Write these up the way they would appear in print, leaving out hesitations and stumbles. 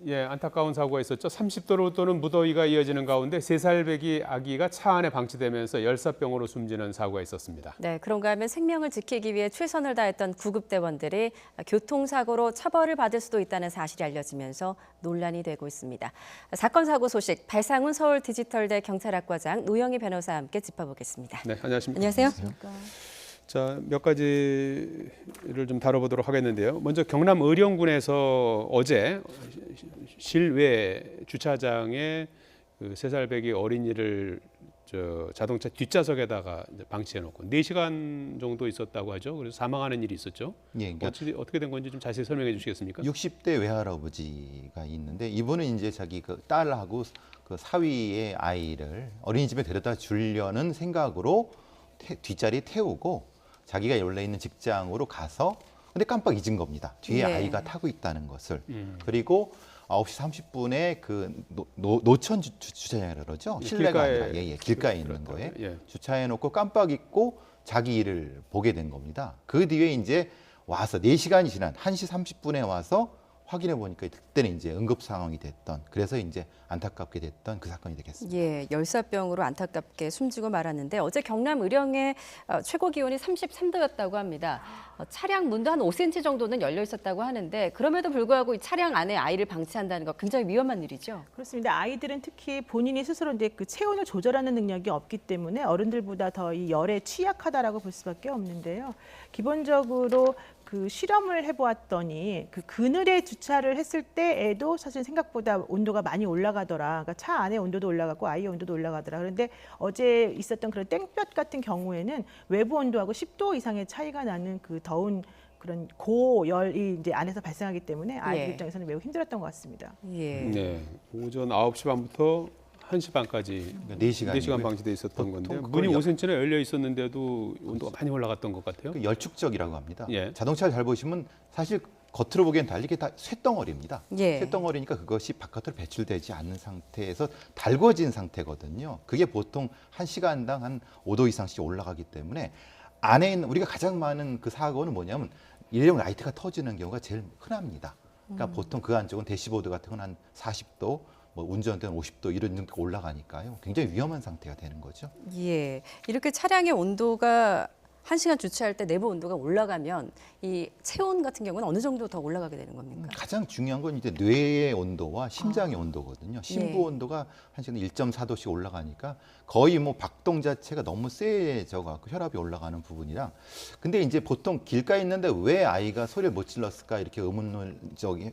예, 안타까운 사고가 있었죠. 30도로 또는 무더위가 이어지는 가운데 3살 배기 아기가 차 안에 방치되면서 열사병으로 숨지는 사고가 있었습니다. 네, 그런가 하면 생명을 지키기 위해 최선을 다했던 구급대원들이 교통사고로 처벌을 받을 수도 있다는 사실이 알려지면서 논란이 되고 있습니다. 사건 사고 소식 발상훈 서울디지털대 경찰학과장 노영희 변호사와 함께 짚어보겠습니다. 네, 안녕하십니까? 안녕하세요. 자, 몇 가지를 좀 다뤄보도록 하겠는데요. 먼저 경남 의령군에서 어제 실외 주차장에 그 3살 배기 어린이를 자동차 뒷좌석에다가 이제 방치해놓고 4시간 정도 있었다고 하죠. 그래서 사망하는 일이 있었죠. 예, 그러니까 어떻게 된 건지 좀 자세히 설명해 주시겠습니까? 60대 외할아버지가 있는데 이분은 이제 자기 그 딸하고 그 사위의 아이를 어린이집에 데려다 주려는 생각으로 뒷자리에 태우고 자기가 원래 있는 직장으로 가서 근데 깜빡 잊은 겁니다. 뒤에 네. 아이가 타고 있다는 것을. 그리고 9시 30분에 그 노천 주차장이라고 그러죠. 실내가 아니라 길가에 있는 거에 주차해 놓고 깜빡 잊고 자기 일을 보게 된 겁니다. 그 뒤에 이제 와서 4시간이 지난 1시 30분에 와서 확인해 보니까 그때는 이제 응급 상황이 됐던 그래서 이제 안타깝게 됐던 그 사건이 되겠습니다. 예, 열사병으로 안타깝게 숨지고 말았는데 어제 경남 의령의 최고 기온이 33도였다고 합니다. 차량 문도 한 5cm 정도는 열려 있었다고 하는데 그럼에도 불구하고 이 차량 안에 아이를 방치한다는 거 굉장히 위험한 일이죠. 그렇습니다. 아이들은 특히 본인이 스스로 이제 그 체온을 조절하는 능력이 없기 때문에 어른들보다 더 이 열에 취약하다라고 볼 수밖에 없는데요. 기본적으로 그 실험을 해보았더니 그 그늘에 주차를 했을 때에도 사실 생각보다 온도가 많이 올라가더라. 그러니까 차 안에 온도도 올라가고 아이의 온도도 올라가더라. 그런데 어제 있었던 그런 땡볕 같은 경우에는 외부 온도하고 10도 이상의 차이가 나는 그 더운 그런 고열이 이제 안에서 발생하기 때문에 아이들 예. 입장에서는 매우 힘들었던 것 같습니다. 예. 네, 오전 9시 반부터 1시 반까지 4시간 방치돼 있었던 건데 문이 5cm나 열려 있었는데도 온도가 많이 올라갔던 것 같아요. 그 열축적이라고 합니다. 예. 자동차를 잘 보시면 사실 겉으로 보기엔 달리 이게 다 쇳덩어리입니다. 예. 쇳덩어리니까 그것이 바깥으로 배출되지 않는 상태에서 달궈진 상태거든요. 그게 보통 1시간당 한 5도 이상씩 올라가기 때문에 안에 있는 우리가 가장 많은 그 사고는 뭐냐면 일회용 라이트가 터지는 경우가 제일 흔합니다. 그러니까 보통 그 안쪽은 대시보드 같은 건 한 40도, 뭐 운전대는 50도 이런 정도 올라가니까요. 굉장히 위험한 상태가 되는 거죠. 예, 이렇게 차량의 온도가 1시간 주차할 때 내부 온도가 올라가면 이 체온 같은 경우는 어느 정도 더 올라가게 되는 겁니까? 가장 중요한 건 이제 뇌의 온도와 심장의 온도거든요. 심부 네. 온도가 한 시간에 1.4도씩 올라가니까 거의 뭐 박동 자체가 너무 세져 갖고 혈압이 올라가는 부분이랑 근데 이제 보통 길가에 있는데 왜 아이가 소리를 못 질렀을까 이렇게 의문을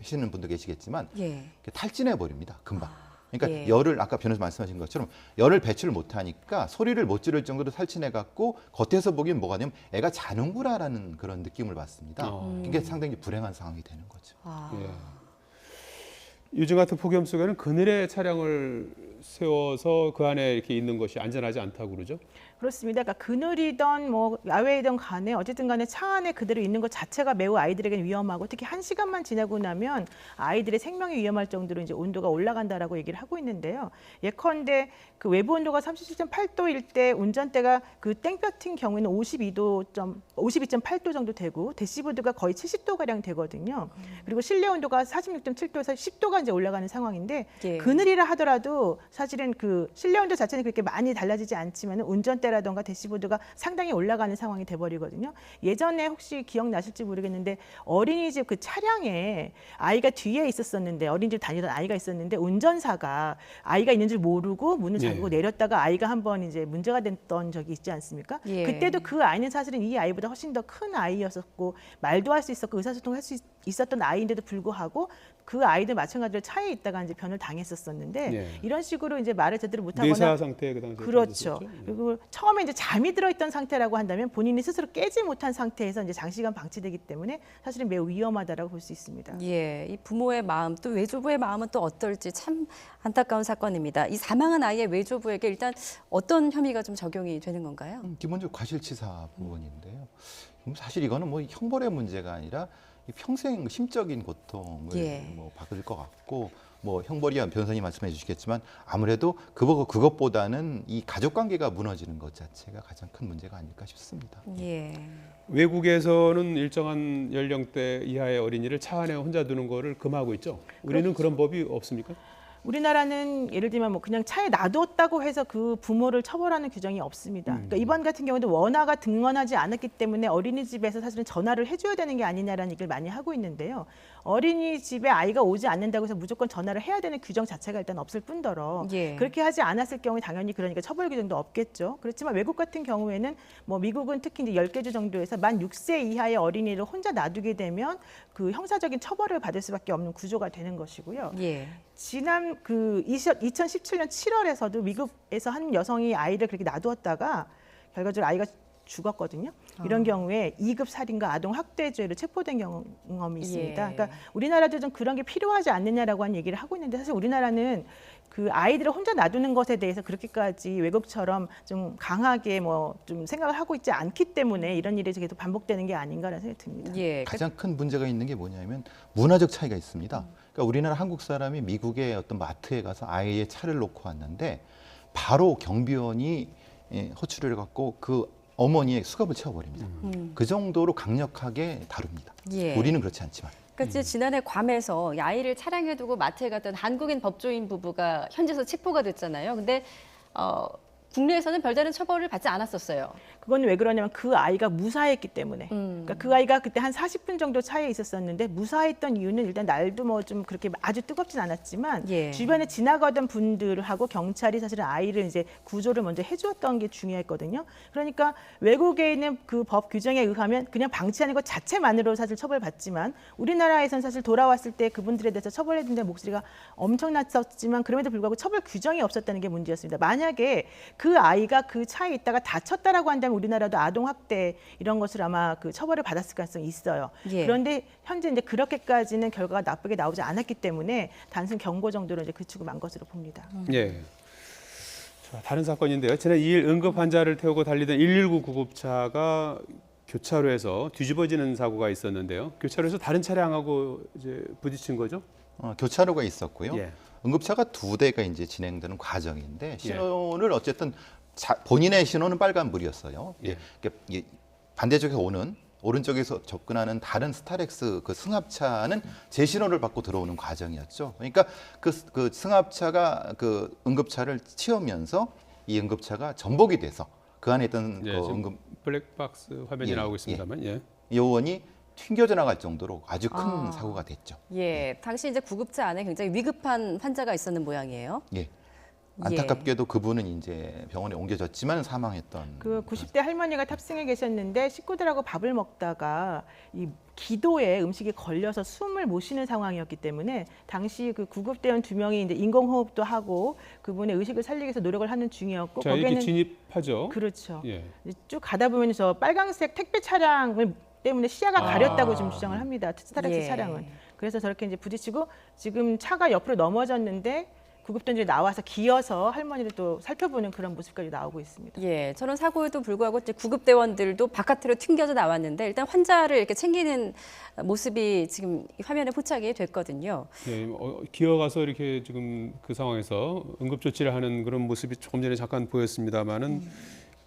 하시는 분도 계시겠지만 예. 탈진해 버립니다. 금방. 그러니까 예. 열을 아까 변호사 말씀하신 것처럼 열을 배출을 못하니까 소리를 못 지를 정도로 탈진해 갖고 겉에서 보기엔 뭐가 되냐면 애가 자는구나라는 그런 느낌을 받습니다. 이게 상당히 불행한 상황이 되는 거죠. 아. 예. 요즘 같은 폭염 속에는 그늘에 차량을 세워서 그 안에 이렇게 있는 것이 안전하지 않다고 그러죠? 그렇습니다. 그러니까 그늘이든 뭐 야외이든 간에 어쨌든 간에 차 안에 그대로 있는 것 자체가 매우 아이들에게는 위험하고 특히 1시간만 지나고 나면 아이들의 생명이 위험할 정도로 이제 온도가 올라간다라고 얘기를 하고 있는데요. 예컨대 그 외부 온도가 37.8도일 때 운전대가 그 땡볕인 경우에는 52.8도 정도 되고 대시보드가 거의 70도 가량 되거든요. 그리고 실내 온도가 46.7도에서 10도가 이제 올라가는 상황인데 예. 그늘이라 하더라도 사실은 그 실내 온도 자체는 그렇게 많이 달라지지 않지만 운전대라던가 대시보드가 상당히 올라가는 상황이 돼버리거든요. 예전에 혹시 기억나실지 모르겠는데 어린이집 그 차량에 아이가 뒤에 있었었는데 어린이집 다니던 아이가 있었는데 운전사가 아이가 있는 줄 모르고 문을 잠그고 내렸다가 아이가 한번 이제 문제가 됐던 적이 있지 않습니까? 예. 그때도 그 아이는 사실은 이 아이보다 훨씬 더 큰 아이였었고 말도 할 수 있었고 의사소통할 수 있었던 아이인데도 불구하고 그 아이도 마찬가지로 차에 있다가 이제 변을 당했었었는데 예. 이런 식으로 이제 말을 제대로 못하거나 뇌사 상태 그 당시에 그렇죠. 있었죠? 그리고 처음에 이제 잠이 들어있던 상태라고 한다면 본인이 스스로 깨지 못한 상태에서 이제 장시간 방치되기 때문에 사실은 매우 위험하다라고 볼 수 있습니다. 예, 이 부모의 마음 또 외조부의 마음은 또 어떨지 참 안타까운 사건입니다. 이 사망한 아이의 외조부에게 일단 어떤 혐의가 좀 적용이 되는 건가요? 기본적으로 과실치사 부분인데요. 사실 이거는 뭐 형벌의 문제가 아니라 평생 심적인 고통을 뭐 받을 것 같고 뭐 형벌이야 변호사님 말씀해 주시겠지만 아무래도 그것보다는 이 가족 관계가 무너지는 것 자체가 가장 큰 문제가 아닐까 싶습니다. 예. 외국에서는 일정한 연령대 이하의 어린이를 차 안에 혼자 두는 거를 금하고 있죠. 우리는 그런 법이 없습니까? 우리나라는 예를 들면 뭐 그냥 차에 놔뒀다고 해서 그 부모를 처벌하는 규정이 없습니다. 그러니까 이번 같은 경우도 원화가 등원하지 않았기 때문에 어린이집에서 사실은 전화를 해줘야 되는 게 아니냐라는 얘기를 많이 하고 있는데요. 어린이집에 아이가 오지 않는다고 해서 무조건 전화를 해야 되는 규정 자체가 일단 없을 뿐더러 그렇게 하지 않았을 경우에 당연히 그러니까 처벌 규정도 없겠죠. 그렇지만 외국 같은 경우에는 뭐 미국은 특히 이제 10개 주 정도에서 만 6세 이하의 어린이를 혼자 놔두게 되면 그 형사적인 처벌을 받을 수밖에 없는 구조가 되는 것이고요. 지난 그 2017년 7월에서도 미국에서 한 여성이 아이를 그렇게 놔두었다가 결과적으로 아이가 죽었거든요. 이런 경우에 2급 살인과 아동 학대죄로 체포된 경험이 있습니다. 그러니까 우리나라도 좀 그런 게 필요하지 않느냐라고 한 얘기를 하고 있는데 사실 우리나라는 그 아이들을 혼자 놔두는 것에 대해서 그렇게까지 외국처럼 좀 강하게 뭐 좀 생각을 하고 있지 않기 때문에 이런 일이 계속 반복되는 게 아닌가라는 생각이 듭니다. 가장 큰 문제가 있는 게 뭐냐면 문화적 차이가 있습니다. 그러니까 우리나라 한국 사람이 미국의 어떤 마트에 가서 아이의 차를 놓고 왔는데 바로 경비원이 호출을 갖고 그 어머니의 수갑을 채워버립니다. 그 정도로 강력하게 다룹니다. 우리는 그렇지 않지만. 그러니까 지난해 괌에서 아이를 차량에 두고 마트에 갔던 한국인 법조인 부부가 현지에서 체포가 됐잖아요. 근데 국내에서는 별다른 처벌을 받지 않았었어요. 그건 왜 그러냐면 그 아이가 무사했기 때문에. 그러니까 그 아이가 그때 한 40분 정도 차에 있었었는데 무사했던 이유는 일단 날도 뭐 좀 그렇게 아주 뜨겁진 않았지만 주변에 지나가던 분들하고 경찰이 사실은 아이를 이제 구조를 먼저 해주었던 게 중요했거든요. 그러니까 외국에 있는 그 법 규정에 의하면 그냥 방치하는 것 자체만으로 사실 처벌받지만 우리나라에서는 사실 돌아왔을 때 그분들에 대해서 처벌해야 된다는 목소리가 엄청났었지만 그럼에도 불구하고 처벌 규정이 없었다는 게 문제였습니다. 만약에 그 아이가 그 차에 있다가 다쳤다라고 한다면 우리나라도 아동학대 이런 것을 아마 그 처벌을 받았을 가능성이 있어요. 그런데 현재 이제 그렇게까지는 결과가 나쁘게 나오지 않았기 때문에 단순 경고 정도로 이제 그치고 만 것으로 봅니다. 자, 다른 사건인데요. 지난 2일 응급 환자를 태우고 달리던 119 구급차가 교차로에서 뒤집어지는 사고가 있었는데요. 교차로에서 다른 차량하고 이제 부딪힌 거죠? 교차로가 있었고요. 응급차가 2대가 이제 진행되는 과정인데 신호를 어쨌든 본인의 신호는 빨간불이었어요. 반대쪽에 오는 오른쪽에서 접근하는 다른 스타렉스 그 승합차는 제 신호를 받고 들어오는 과정이었죠. 그러니까 그 승합차가 그 응급차를 치우면서 이 응급차가 전복이 돼서 그 안에 있던 지금 블랙박스 화면이 나오고 있습니다만 요원이 튕겨져 나갈 정도로 아주 큰 사고가 됐죠. 당시 이제 구급차 안에 굉장히 위급한 환자가 있었는 모양이에요. 안타깝게도 그분은 이제 병원에 옮겨졌지만 사망했던. 그 90대 할머니가 탑승해 계셨는데 식구들하고 밥을 먹다가 이 기도에 음식이 걸려서 숨을 못 쉬는 상황이었기 때문에 당시 그 구급대원 2명이 이제 인공호흡도 하고 그분의 의식을 살리기 위해서 노력을 하는 중이었고. 자, 거기에는 이렇게 진입하죠. 그렇죠. 쭉 가다 보면 저 빨강색 택배 차량을 때문에 시야가 가렸다고 좀 주장을 합니다. 스타렉스 차량은. 그래서 저렇게 이제 부딪히고 지금 차가 옆으로 넘어졌는데 구급대원들이 나와서 기어서 할머니를 또 살펴보는 그런 모습까지 나오고 있습니다. 저런 사고에도 불구하고 구급대원들도 바깥으로 튕겨져 나왔는데 일단 환자를 이렇게 챙기는 모습이 지금 화면에 포착이 됐거든요. 기어가서 이렇게 지금 그 상황에서 응급조치를 하는 그런 모습이 조금 전에 잠깐 보였습니다만은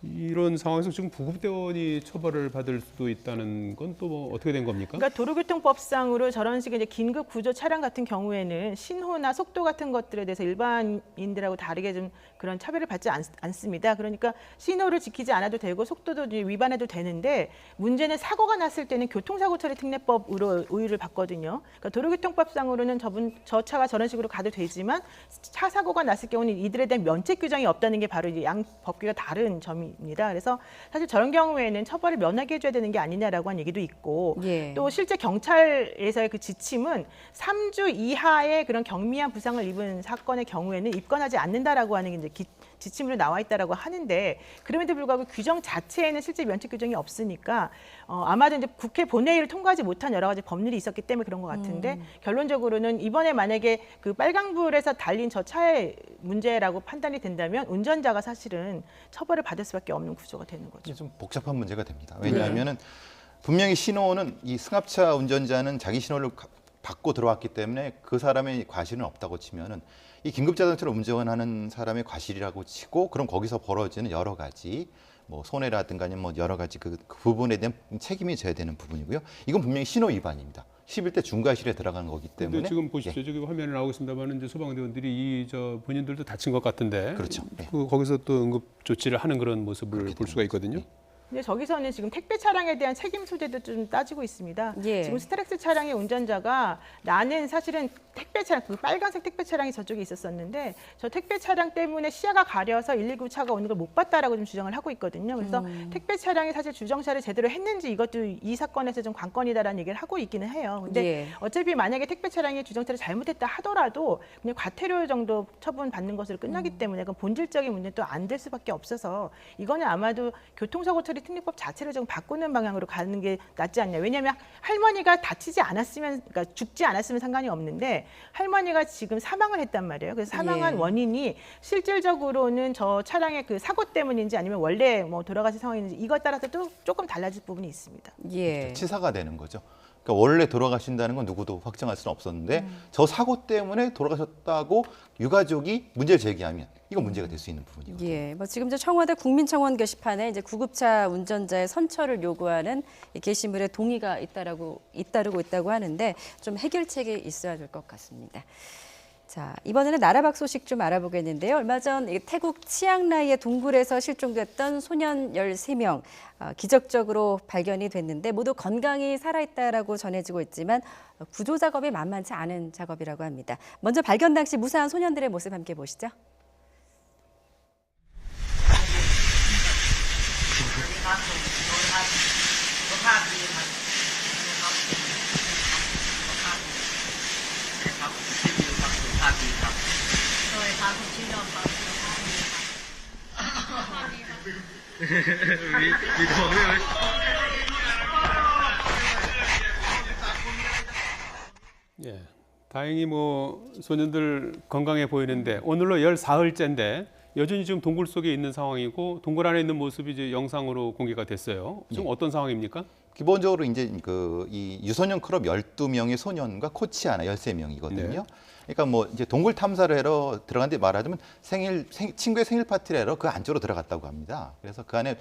이런 상황에서 지금 구급대원이 처벌을 받을 수도 있다는 건 또 뭐 어떻게 된 겁니까? 그러니까 도로교통법상으로 저런 식의 이제 긴급 구조 차량 같은 경우에는 신호나 속도 같은 것들에 대해서 일반인들하고 다르게 좀 그런 차별을 받지 않습니다. 그러니까 신호를 지키지 않아도 되고 속도도 위반해도 되는데 문제는 사고가 났을 때는 교통사고 처리 특례법으로 우유를 받거든요. 그러니까 도로교통법상으로는 저 차가 저런 식으로 가도 되지만 차 사고가 났을 경우는 이들에 대한 면책 규정이 없다는 게 바로 양 법규가 다른 점입니다. 그래서 사실 저런 경우에는 처벌을 면하게 해줘야 되는 게 아니냐라고 한 얘기도 있고 또 실제 경찰에서의 그 지침은 3주 이하의 그런 경미한 부상을 입은 사건의 경우에는 입건하지 않는다라고 하는 게 이제 지침으로 나와 있다라고 하는데 그럼에도 불구하고 규정 자체에는 실제 면책 규정이 없으니까 아마도 이제 국회 본회의를 통과하지 못한 여러 가지 법률이 있었기 때문에 그런 것 같은데 결론적으로는 이번에 만약에 그 빨강불에서 달린 저 차의 문제라고 판단이 된다면 운전자가 사실은 처벌을 받을 수밖에 없는 구조가 되는 거죠. 좀 복잡한 문제가 됩니다. 왜냐하면은 분명히 신호는 이 승합차 운전자는 자기 신호를 받고 들어왔기 때문에 그 사람의 과실은 없다고 치면은 이 긴급자동차를 운전하는 사람의 과실이라고 치고 그럼 거기서 벌어지는 여러 가지 뭐 손해라든가 아니면 뭐 여러 가지 그 부분에 대한 책임이 져야 되는 부분이고요. 이건 분명히 신호 위반입니다. 11대 중과실에 들어가는 거기 때문에. 근데 지금 보십시오. 저기 화면에 나오고 있습니다만 이제 소방대원들이 본인들도 다친 것 같은데. 그렇죠. 거기서 또 응급 조치를 하는 그런 모습을 볼 수가 있거든요. 근데 저기서는 지금 택배 차량에 대한 책임 소재도 좀 따지고 있습니다. 예. 지금 스트렉스 차량의 운전자가 나는 사실은 택배 차량, 그 빨간색 택배 차량이 저쪽에 있었었는데 저 택배 차량 때문에 시야가 가려서 119 차가 오는 걸 못 봤다라고 좀 주장을 하고 있거든요. 그래서 택배 차량이 사실 주정차를 제대로 했는지 이것도 이 사건에서 좀 관건이다라는 얘기를 하고 있기는 해요. 근데 예. 어차피 만약에 택배 차량이 주정차를 잘못했다 하더라도 그냥 과태료 정도 처분 받는 것으로 끝나기 때문에 그 본질적인 문제는 또 안 될 수밖에 없어서 이거는 아마도 교통사고 처리 특례법 자체를 좀 바꾸는 방향으로 가는 게 낫지 않냐. 왜냐하면 할머니가 다치지 않았으면, 그러니까 죽지 않았으면 상관이 없는데 할머니가 지금 사망을 했단 말이에요. 그래서 사망한 예. 원인이 실질적으로는 저 차량의 그 사고 때문인지 아니면 원래 뭐 돌아가신 상황인지 이것 따라서 또 조금 달라질 부분이 있습니다. 예. 치사가 되는 거죠. 그러니까 원래 돌아가신다는 건 누구도 확정할 수는 없었는데 저 사고 때문에 돌아가셨다고 유가족이 문제를 제기하면 이건 문제가 될 수 있는 부분이거든요. 예, 뭐 지금 저 청와대 국민청원 게시판에 이제 구급차 운전자의 선처를 요구하는 이 게시물에 동의가 잇따르고 있다고 하는데 좀 해결책이 있어야 될 것 같습니다. 자, 이번에는 나라 밖 소식 좀 알아보겠는데요. 얼마 전 태국 치앙라이의 동굴에서 실종됐던 소년 13명 기적적으로 발견이 됐는데 모두 건강히 살아있다라고 전해지고 있지만 구조 작업이 만만치 않은 작업이라고 합니다. 먼저 발견 당시 무사한 소년들의 모습 함께 보시죠. 예. 다행히 뭐 소년들 건강해 보이는데 오늘로 14일째인데 여전히 지금 동굴 속에 있는 상황이고 동굴 안에 있는 모습이 이제 영상으로 공개가 됐어요. 지금 어떤 상황입니까? 기본적으로 이제 이 유소년 클럽 12명의 소년과 코치 하나 13명이거든요. 네. 그러니까 뭐 이제 동굴 탐사를 하러 들어갔는데 말하자면 친구의 생일 파티를 하러 그 안쪽으로 들어갔다고 합니다. 그래서 그 안에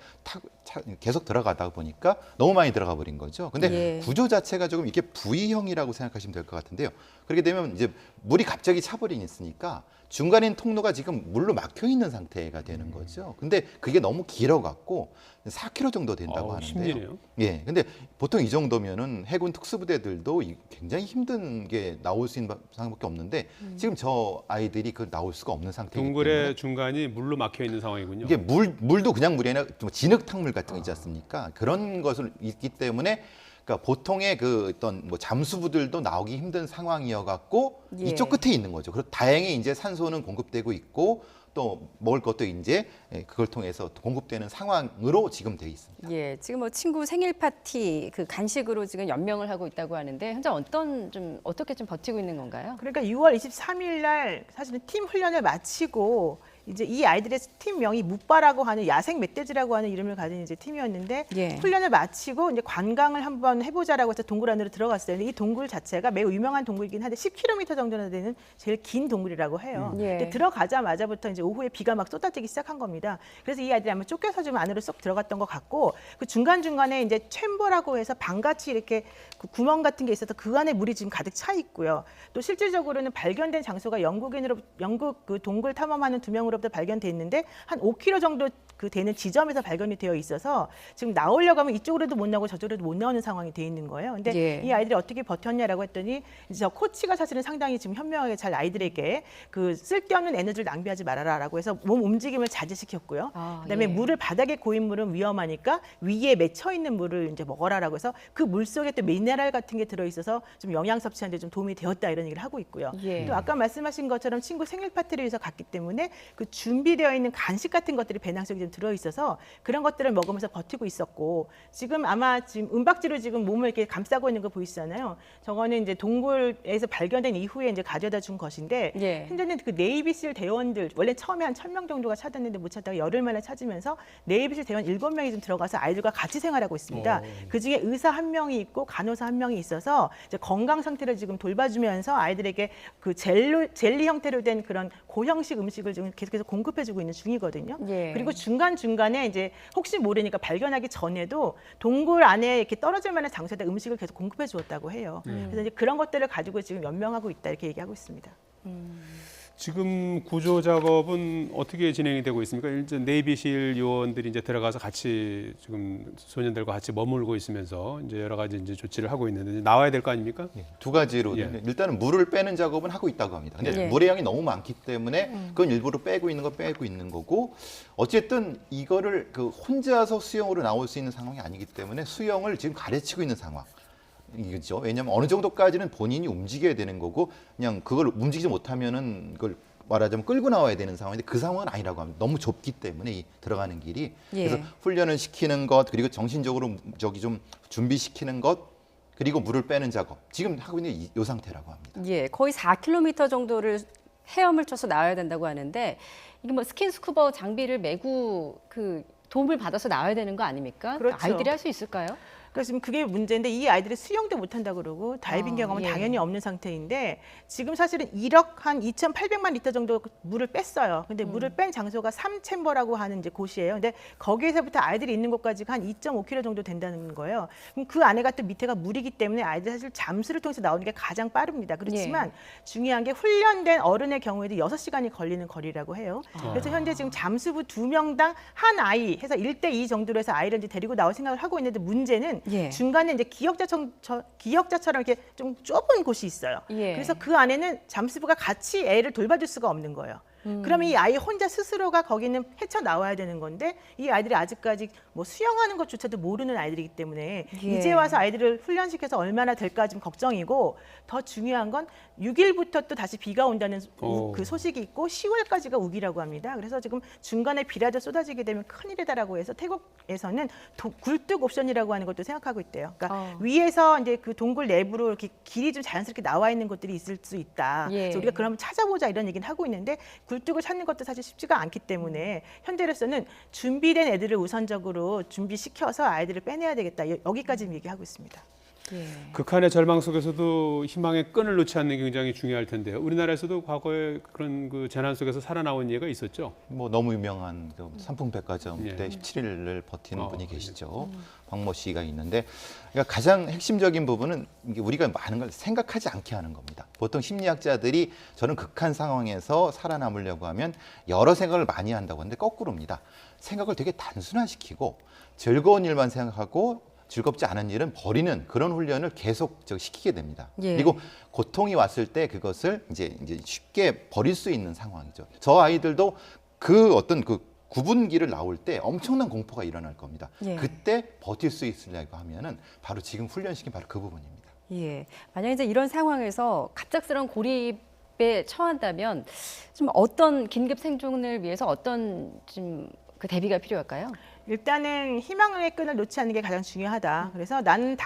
계속 들어가다 보니까 너무 많이 들어가 버린 거죠. 근데 예. 구조 자체가 조금 이게 V형이라고 생각하시면 될 것 같은데요. 그렇게 되면 이제 물이 갑자기 차버리니까 중간에 있는 통로가 지금 물로 막혀 있는 상태가 되는 거죠. 근데 그게 너무 길어 갖고 4km 정도 된다고 하는데요. 힘드네요. 예. 근데 보통 이 정도면은 해군 특수부대들도 굉장히 힘든 게 나올 수 있는 상황밖에 없는데 지금 저 아이들이 그 나올 수가 없는 상태이기 때문에 동굴의 중간이 물로 막혀 있는 상황이군요. 이게 물도 그냥 물이 아니라 좀 진흙탕물 같은 거 있지 않습니까? 그런 것을 있기 때문에 그러니까 보통의 그 어떤 뭐 잠수부들도 나오기 힘든 상황이어 갖고 예. 이쪽 끝에 있는 거죠. 그리고 다행히 이제 산소는 공급되고 있고 또 먹을 것도 이제 그걸 통해서 공급되는 상황으로 지금 돼 있습니다. 예, 지금 뭐 친구 생일 파티 그 간식으로 지금 연명을 하고 있다고 하는데 현재 어떻게 좀 버티고 있는 건가요? 그러니까 6월 23일 날 사실은 팀 훈련을 마치고 이제 이 아이들의 팀명이 무빠라고 하는 야생 멧돼지라고 하는 이름을 가진 이제 팀이었는데 예. 훈련을 마치고 이제 관광을 한번 해보자라고 해서 동굴 안으로 들어갔어요. 근데 이 동굴 자체가 매우 유명한 동굴이긴 한데 10km 정도나 되는 제일 긴 동굴이라고 해요. 예. 근데 들어가자마자부터 이제 오후에 비가 막 쏟아지기 시작한 겁니다. 그래서 이 아이들이 아마 쫓겨서 좀 안으로 쏙 들어갔던 것 같고 그 중간 중간에 이제 챔버라고 해서 방같이 이렇게 그 구멍 같은 게 있어서 그 안에 물이 지금 가득 차 있고요. 또 실질적으로는 발견된 장소가 영국 그 동굴 탐험하는 2명으로부터 발견됐는데 한 5km 정도 그 되는 지점에서 발견이 되어 있어서 지금 나오려고 하면 이쪽으로도 못 나오고 저쪽으로도 못 나오는 상황이 돼 있는 거예요. 근데 예. 이 아이들이 어떻게 버텼냐라고 했더니 이제 저 코치가 사실은 상당히 지금 현명하게 잘 아이들에게 그 쓸데없는 에너지를 낭비하지 말아라라고 해서 몸 움직임을 자제시켰고요. 그다음에 예. 물을 바닥에 고인 물은 위험하니까 위에 맺혀 있는 물을 이제 먹어라라고 해서 그 물 속에 또 미네랄 같은 게 들어 있어서 좀 영양 섭취하는 데 좀 도움이 되었다 이런 얘기를 하고 있고요. 예. 또 아까 말씀하신 것처럼 친구 생일 파티를 위해서 갔기 때문에 그 그 준비되어 있는 간식 같은 것들이 배낭 속에 좀 들어 있어서 그런 것들을 먹으면서 버티고 있었고, 지금 아마 지금 은박지로 지금 몸을 이렇게 감싸고 있는 거 보이시잖아요. 저거는 이제 동굴에서 발견된 이후에 이제 가져다 준 것인데, 예. 현재는 그 네이비실 대원들, 원래 처음에 한 1,000명 정도가 찾았는데 못 찾다가 열흘 만에 찾으면서 네이비실 대원 7명이 좀 들어가서 아이들과 같이 생활하고 있습니다. 그중에 의사 1명이 있고 간호사 1명이 있어서 이제 건강 상태를 지금 돌봐주면서 아이들에게 그 젤리 형태로 된 그런 고형식 음식을 지금 계속해서 공급해주고 있는 중이거든요. 예. 그리고 중간중간에 이제 혹시 모르니까 발견하기 전에도 동굴 안에 이렇게 떨어질 만한 장소에다 음식을 계속 공급해 주었다고 해요. 그래서 이제 그런 것들을 가지고 지금 연명하고 있다 이렇게 얘기하고 있습니다. 지금 구조 작업은 어떻게 진행이 되고 있습니까? 이제 네이비실 요원들이 이제 들어가서 같이 지금 소년들과 같이 머물고 있으면서 이제 여러 가지 이제 조치를 하고 있는데 이제 나와야 될 거 아닙니까? 두 가지로 예. 일단은 물을 빼는 작업은 하고 있다고 합니다. 근데 예. 물의 양이 너무 많기 때문에 그건 일부러 빼고 있는 거고, 어쨌든 이거를 그 혼자서 수영으로 나올 수 있는 상황이 아니기 때문에 수영을 지금 가르치고 있는 상황. 이거죠. 왜냐하면 어느 정도까지는 본인이 움직여야 되는 거고, 그냥 그걸 움직이지 못하면은 그걸 말하자면 끌고 나와야 되는 상황인데 그 상황은 아니라고 합니다. 너무 좁기 때문에 이 들어가는 길이. 예. 그래서 훈련을 시키는 것, 그리고 정신적으로 저기 좀 준비시키는 것, 그리고 물을 빼는 작업. 지금 하고 있는 이 상태라고 합니다. 예, 거의 4km 정도를 헤엄을 쳐서 나와야 된다고 하는데, 이게 뭐 스킨스쿠버 장비를 메고 그 도움을 받아서 나와야 되는 거 아닙니까? 그렇죠. 아이들이 할 수 있을까요? 그래서 지금 그게 문제인데, 이 아이들이 수영도 못한다고 그러고 다이빙 경험은 예. 당연히 없는 상태인데, 지금 사실은 1억 한 2,800만 리터 정도 물을 뺐어요. 근데 물을 뺀 장소가 3챔버라고 하는 이제 곳이에요. 근데 거기에서부터 아이들이 있는 곳까지가 한 2.5km 정도 된다는 거예요. 그럼 그 안에가 또 밑에가 물이기 때문에 아이들 사실 잠수를 통해서 나오는 게 가장 빠릅니다. 그렇지만 중요한 게 훈련된 어른의 경우에도 6시간이 걸리는 거리라고 해요. 그래서 현재 지금 잠수부 2명당 한 아이 해서 1대2 정도로 해서 아이를 이제 데리고 나올 생각을 하고 있는데, 문제는 예. 중간에 이제 기역자처럼 이렇게 좀 좁은 곳이 있어요. 예. 그래서 그 안에는 잠수부가 같이 애를 돌봐줄 수가 없는 거예요. 그러면 이 아이 혼자 스스로가 거기는 헤쳐 나와야 되는 건데, 이 아이들이 아직까지 뭐 수영하는 것조차도 모르는 아이들이기 때문에 예. 이제 와서 아이들을 훈련시켜서 얼마나 될까 좀 걱정이고, 더 중요한 건 6일부터 또 다시 비가 온다는 그 소식이 있고 10월까지가 우기라고 합니다. 그래서 지금 중간에 비라도 쏟아지게 되면 큰일이다라고 해서 태국에서는 굴뚝 옵션이라고 하는 것도 생각하고 있대요. 그러니까 위에서 이제 그 동굴 내부로 이렇게 길이 좀 자연스럽게 나와 있는 곳들이 있을 수 있다. 예. 그래서 우리가 그러면 찾아보자 이런 얘기는 하고 있는데, 굴뚝을 찾는 것도 사실 쉽지가 않기 때문에 현재로서는 준비된 애들을 우선적으로 준비시켜서 아이들을 빼내야 되겠다. 여기까지 얘기하고 있습니다. 예. 극한의 절망 속에서도 희망의 끈을 놓지 않는 게 굉장히 중요할 텐데요. 우리나라에서도 과거에 그런 그 재난 속에서 살아나온 예가 있었죠. 뭐 너무 유명한 그 삼풍백화점 예. 때 17일을 버티는 분이 예. 계시죠. 박모 씨가 있는데, 그러니까 가장 핵심적인 부분은 이게 우리가 많은 걸 생각하지 않게 하는 겁니다. 보통 심리학자들이 저는 극한 상황에서 살아남으려고 하면 여러 생각을 많이 한다고 하는데 거꾸로입니다. 생각을 되게 단순화시키고 즐거운 일만 생각하고 즐겁지 않은 일은 버리는 그런 훈련을 계속 시키게 됩니다. 예. 그리고 고통이 왔을 때 그것을 이제 쉽게 버릴 수 있는 상황이죠. 저 아이들도 그 어떤 그 구분기를 나올 때 엄청난 공포가 일어날 겁니다. 예. 그때 버틸 수 있으려고 하면은 바로 지금 훈련시킨 바로 그 부분입니다. 예. 만약 이제 이런 상황에서 갑작스러운 고립에 처한다면 좀 어떤 긴급 생존을 위해서 어떤 좀 그 대비가 필요할까요? 일단은 희망의 끈을 놓지 않는 게 가장 중요하다. 그래서 나는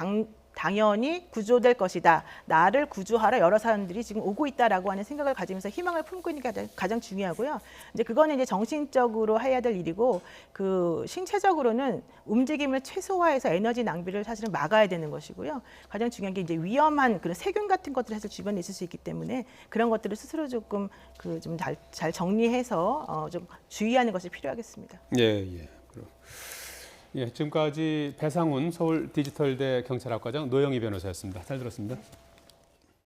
당연히 구조될 것이다. 나를 구조하러 여러 사람들이 지금 오고 있다라고 하는 생각을 가지면서 희망을 품고 있는 게 가장 중요하고요. 이제 그거는 이제 정신적으로 해야 될 일이고, 그 신체적으로는 움직임을 최소화해서 에너지 낭비를 사실은 막아야 되는 것이고요. 가장 중요한 게 이제 위험한 그런 세균 같은 것들이 사실 주변에 있을 수 있기 때문에 그런 것들을 스스로 조금 그 좀 잘 정리해서 좀 주의하는 것이 필요하겠습니다. 예. 예, 지금까지 배상훈 서울 디지털대 경찰학과장 노영희 변호사였습니다. 잘 들었습니다.